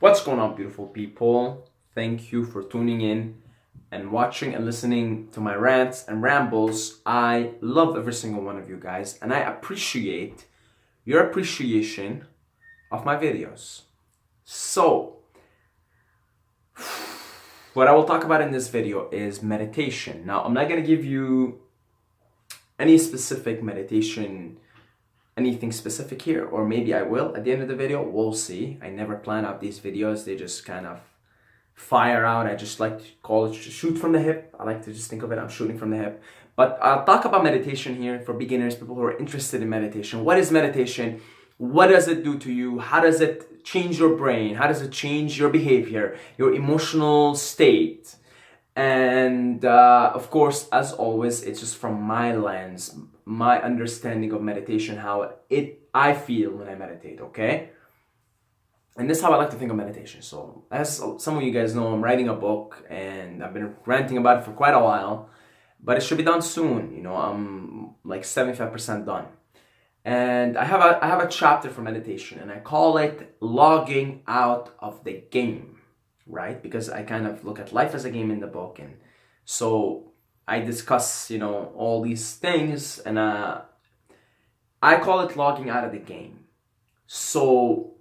What's going on, beautiful people? Thank you for tuning in and watching and listening to my rants and rambles. I love every single one of you guys, and I appreciate your appreciation of my videos. So, what I will talk about in this video is meditation. Now, I'm not going to give you any specific meditation, anything specific here, or maybe I will at the end of the video. We'll see. I never plan out these videos, they just kind of fire out. I just like to call it shoot from the hip. I like to just think of it, I'm shooting from the hip. But I'll talk about meditation here for beginners, people who are interested in meditation. What is meditation? What does it do to you? How does it change your brain? How does it change your behavior, your emotional state? And of course, as always, it's just from my lens, my understanding of meditation, how I feel when I meditate, okay? And this is how I like to think of meditation. So, as some of you guys know, I'm writing a book and I've been ranting about it for quite a while, but it should be done soon. I'm like 75% done. And I have a chapter for meditation, and I call it logging out of the game, right? Because I kind of look at life as a game in the book, and so I discuss, all these things, and I call it logging out of the game. So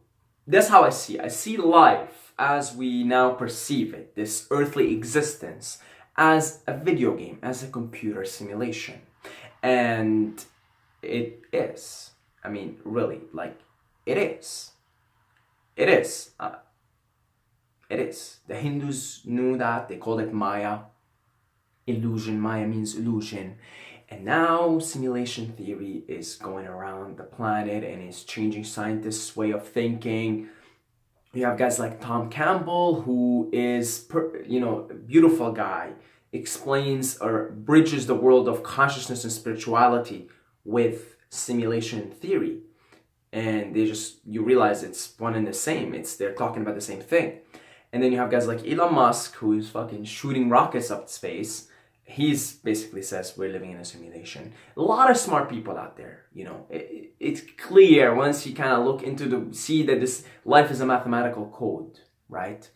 that's how I see it. I see life as we now perceive it, this earthly existence, as a video game, as a computer simulation. And it is. I mean, really, like, it is. It is. It is. The Hindus knew that. They called it Maya. Illusion. Maya means illusion. And now simulation theory is going around the planet and is changing scientists' way of thinking. You have guys like Tom Campbell, who is, a beautiful guy, explains or bridges the world of consciousness and spirituality with simulation theory. And you realize it's one and the same. They're talking about the same thing. And then you have guys like Elon Musk, who's fucking shooting rockets up space. He's basically says we're living in a simulation. A lot of smart people out there, it's clear once you kind of see that this life is a mathematical code, right?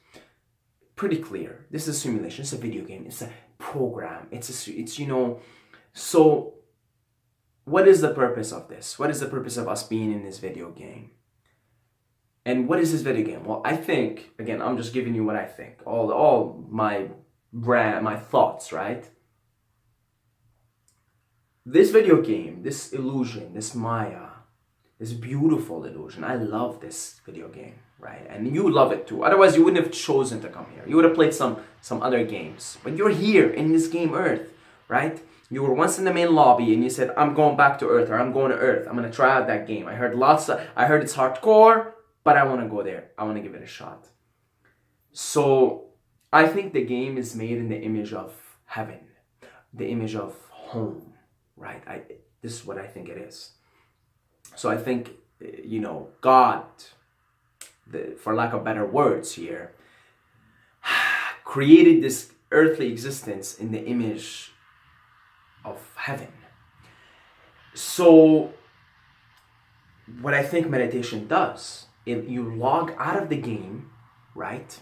Pretty clear. This is a simulation. It's a video game. It's a program. So what is the purpose of this? What is the purpose of us being in this video game? And what is this video game? Well, I think, again, I'm just giving you what I think. All my thoughts, right? This video game, this illusion, this Maya, this beautiful illusion. I love this video game, right? And you love it too. Otherwise, you wouldn't have chosen to come here. You would have played some other games. But you're here in this game Earth, right? You were once in the main lobby and you said, I'm going back to Earth, or I'm going to Earth. I'm going to try out that game. I heard it's hardcore, but I want to go there. I want to give it a shot. So I think the game is made in the image of heaven, the image of home, right? This is what I think it is. So I think, God, for lack of better words here, created this earthly existence in the image of heaven. So what I think meditation does, you log out of the game, right?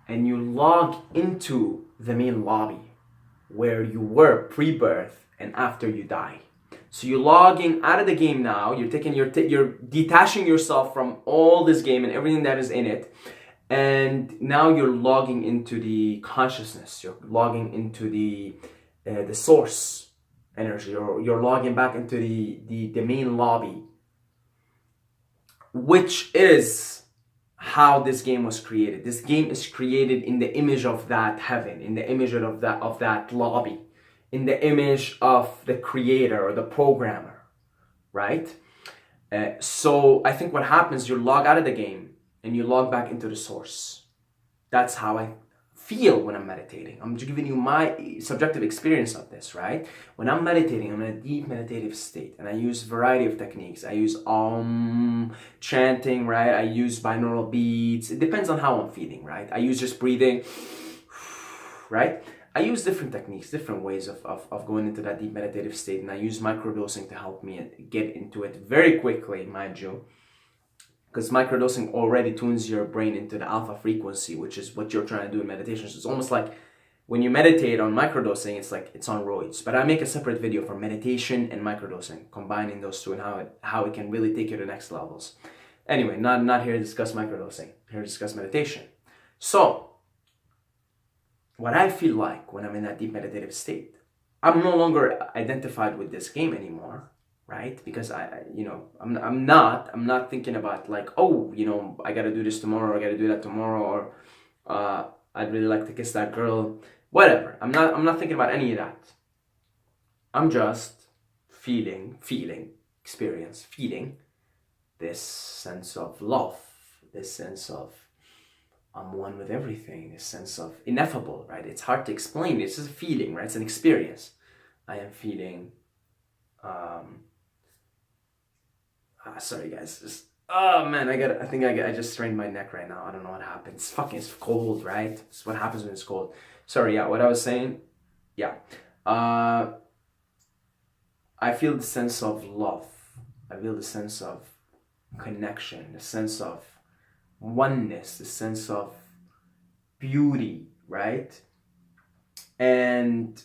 And you log into the main lobby where you were pre-birth and after you die. So you're logging out of the game now. You're detaching yourself from all this game and everything that is in it, and now you're logging into the consciousness. You're logging into the source energy. You're logging back into the main lobby, which is how this game was created. This game is created in the image of that heaven, in the image of that lobby, in the image of the creator or the programmer, right? So I think what happens, you log out of the game and you log back into the source. That's how I feel when I'm meditating. I'm just giving you my subjective experience of this, right? When I'm meditating, I'm in a deep meditative state, and I use a variety of techniques. I use chanting, right? I use binaural beats. It depends on how I'm feeling, right? I use just breathing, right? I use different techniques, different ways of going into that deep meditative state, and I use microdosing to help me get into it very quickly, mind you. because microdosing already tunes your brain into the alpha frequency, which is what you're trying to do in meditation. So it's almost like when you meditate on microdosing, it's like it's on roids. But I make a separate video for meditation and microdosing, combining those two and how it can really take you to the next levels. Anyway, not here to discuss microdosing, here to discuss meditation. So, what I feel like when I'm in that deep meditative state, I'm no longer identified with this game anymore, right? Because I'm not thinking about like, oh, I gotta do this tomorrow, or I gotta do that tomorrow, or I'd really like to kiss that girl, whatever. I'm not thinking about any of that. I'm just feeling this sense of love, this sense of I'm one with everything, this sense of ineffable, right? It's hard to explain. It's just a feeling, right? It's an experience. I am feeling, sorry guys, oh man, I think I just strained my neck right now. I don't know what happened. It's cold, right? It's what happens when it's cold. Sorry, yeah, what I was saying, yeah. I feel the sense of love. I feel the sense of connection, the sense of oneness, the sense of beauty, right? And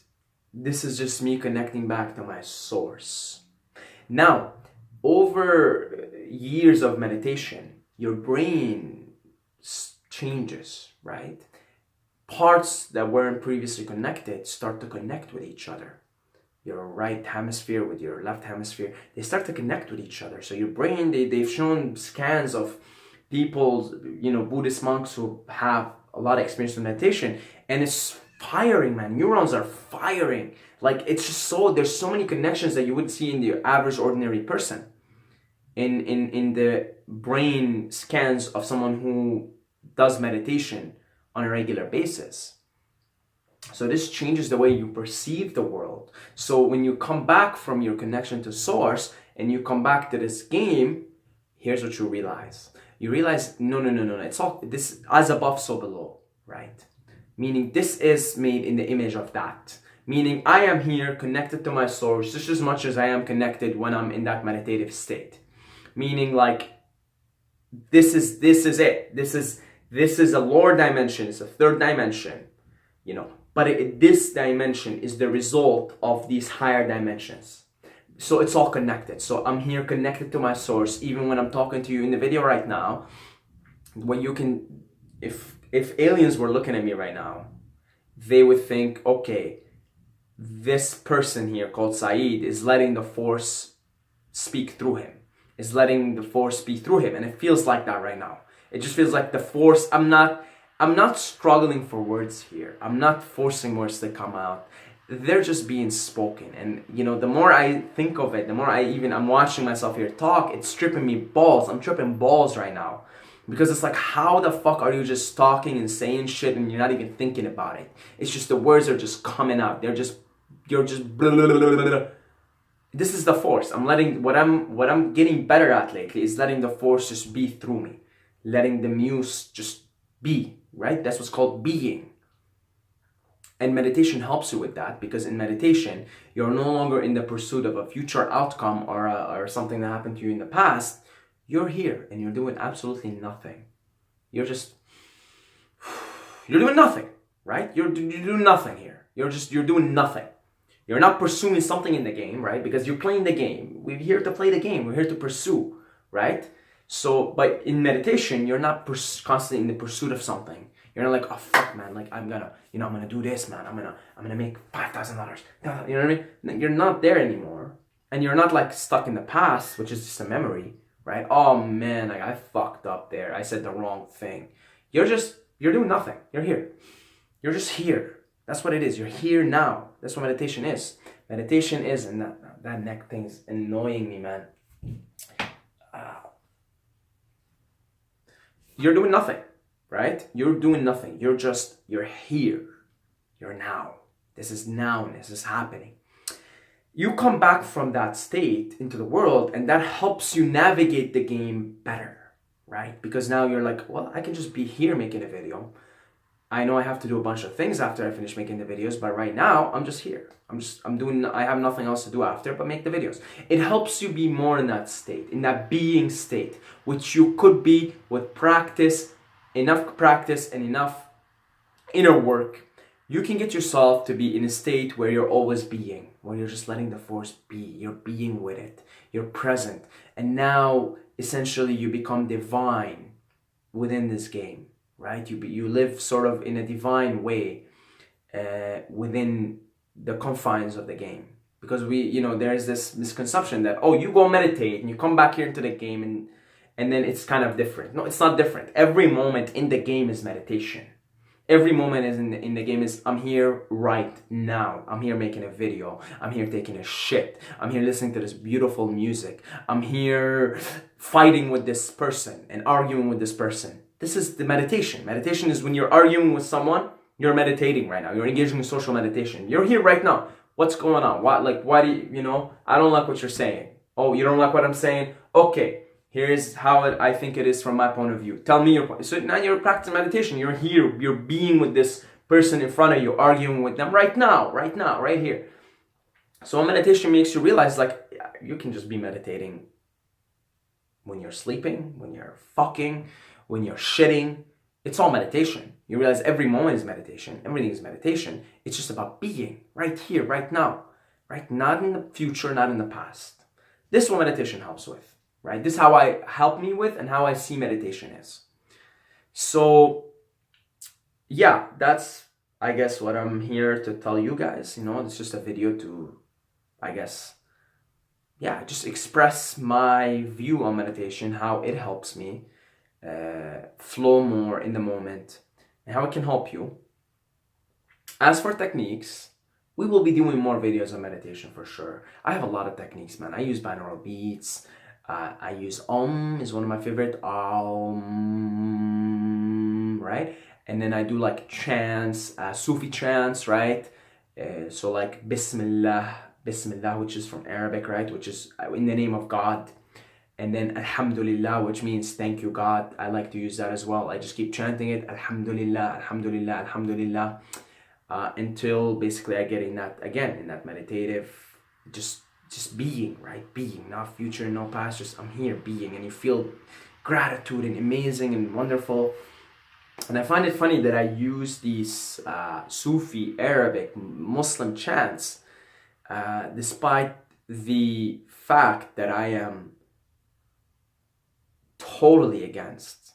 this is just me connecting back to my source. Now, over years of meditation, your brain changes, right? Parts that weren't previously connected start to connect with each other. Your right hemisphere with your left hemisphere, they start to connect with each other. So your brain, they've shown scans of people, Buddhist monks who have a lot of experience with meditation, and it's firing, man. Neurons are firing. Like, it's just there's so many connections that you would see in the average ordinary person. In the brain scans of someone who does meditation on a regular basis. So this changes the way you perceive the world. So when you come back from your connection to source and you come back to this game, here's what you realize. You realize, no. It's all this as above, so below, right? Meaning this is made in the image of that. Meaning I am here connected to my source just as much as I am connected when I'm in that meditative state. Meaning like this is it. This is a lower dimension. It's a third dimension, But this dimension is the result of these higher dimensions. So it's all connected. So I'm here connected to my source, even when I'm talking to you in the video right now. When you can, if aliens were looking at me right now, they would think, okay, this person here called Saeed is letting the force speak through him. Is letting the force speak through him. And it feels like that right now. It just feels like the force, I'm not struggling for words here. I'm not forcing words to come out. They're just being spoken. And, the more I think of it, the more I'm watching myself here talk, it's tripping me balls. I'm tripping balls right now. Because it's like, how the fuck are you just talking and saying shit and you're not even thinking about it? It's just the words are just coming out. You're just blah, blah, blah, blah, blah. This is the force. I'm letting, what I'm getting better at lately is letting the force just be through me. Letting the muse just be. Right? That's what's called being. And meditation helps you with that, because in meditation, you're no longer in the pursuit of a future outcome or something that happened to you in the past. You're here and you're doing absolutely nothing. You're doing nothing, right? You're doing nothing here. You're doing nothing. You're not pursuing something in the game, right? Because you're playing the game. We're here to play the game. We're here to pursue, right? So, but in meditation, you're not constantly in the pursuit of something. You're not like, oh fuck, man, like I'm gonna do this, man. I'm gonna make $5,000. You know what I mean? You're not there anymore, and you're not like stuck in the past, which is just a memory, right? Oh man, like I fucked up there. I said the wrong thing. You're doing nothing. You're here. You're just here. That's what it is. You're here now. That's what meditation is. Meditation is, and that neck thing is annoying me, man. You're doing nothing, right? You're doing nothing. You're here. You're now. This is now. This is happening. You come back from that state into the world, and that helps you navigate the game better, right? Because now you're like, well, I can just be here making a video. I know I have to do a bunch of things after I finish making the videos, but right now I'm just here. I have nothing else to do after but make the videos. It helps you be more in that state, in that being state, which you could be with practice, enough practice and enough inner work. You can get yourself to be in a state where you're always being, where you're just letting the force be. You're being with it. You're present. And now, essentially, you become divine within this game, right? You live sort of in a divine way within the confines of the game. Because there's this misconception that, oh, you go meditate and you come back here into the game and then it's kind of different. No, it's not different. Every moment in the game is meditation. Every moment is in the game is, I'm here right now. I'm here making a video. I'm here taking a shit. I'm here listening to this beautiful music. I'm here fighting with this person and arguing with this person. This is the meditation. Meditation is when you're arguing with someone, you're meditating right now. You're engaging in social meditation. You're here right now. What's going on? Why do you, I don't like what you're saying. Oh, you don't like what I'm saying? Okay. Here's how I think it is from my point of view. Tell me your point. So now you're practicing meditation. You're here. You're being with this person in front of you, arguing with them right now, right here. So meditation makes you realize, you can just be meditating when you're sleeping, when you're fucking, when you're shitting. It's all meditation. You realize every moment is meditation. Everything is meditation. It's just about being right here, right now. Right? Not in the future, not in the past. This is what meditation helps with. Right? This is how I help me with and how I see meditation is. So, yeah, that's, I guess, what I'm here to tell you guys. It's just a video to, I guess, just express my view on meditation, how it helps me flow more in the moment, and how it can help you. As for techniques, we will be doing more videos on meditation for sure. I have a lot of techniques, man. I use binaural beats. I use is one of my favorite, right? And then I do trance, Sufi trance, right? So Bismillah, which is from Arabic, right? Which is in the name of God. And then Alhamdulillah, which means thank you, God. I like to use that as well. I just keep chanting it, Alhamdulillah, Alhamdulillah, Alhamdulillah, until basically I get in that meditative, just being, right? Being, not future, no past, just I'm here being, and you feel gratitude and amazing and wonderful. And I find it funny that I use these Sufi, Arabic, Muslim chants, despite the fact that I am totally against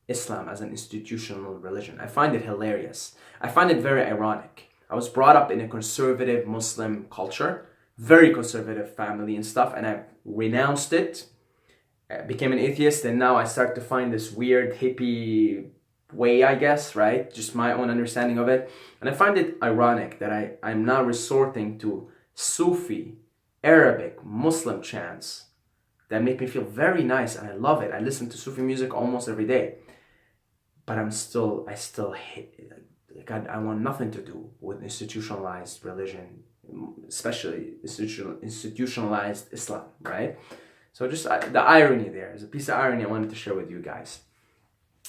Islam as an institutional religion. I find it hilarious. I find it very ironic. I was brought up in a conservative Muslim culture, very conservative family and stuff, and I renounced it, became an atheist, and now I start to find this weird hippie way, I guess, right? Just my own understanding of it. And I find it ironic that I'm now resorting to Sufi, Arabic, Muslim chants that make me feel very nice, and I love it. I listen to Sufi music almost every day. But I still hate it. I want nothing to do with institutionalized religion, especially institutionalized Islam, right? So just the irony there is a piece of irony I wanted to share with you guys.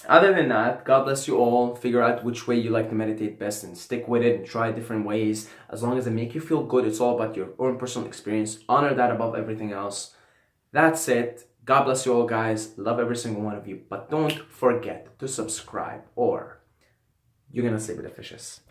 Other than that, God bless you all. Figure out which way you like to meditate best and stick with it and try different ways. As long as they make you feel good, it's all about your own personal experience. Honor that above everything else. That's it. God bless you all, guys. Love every single one of you. But don't forget to subscribe or you're gonna sleep with the fishes.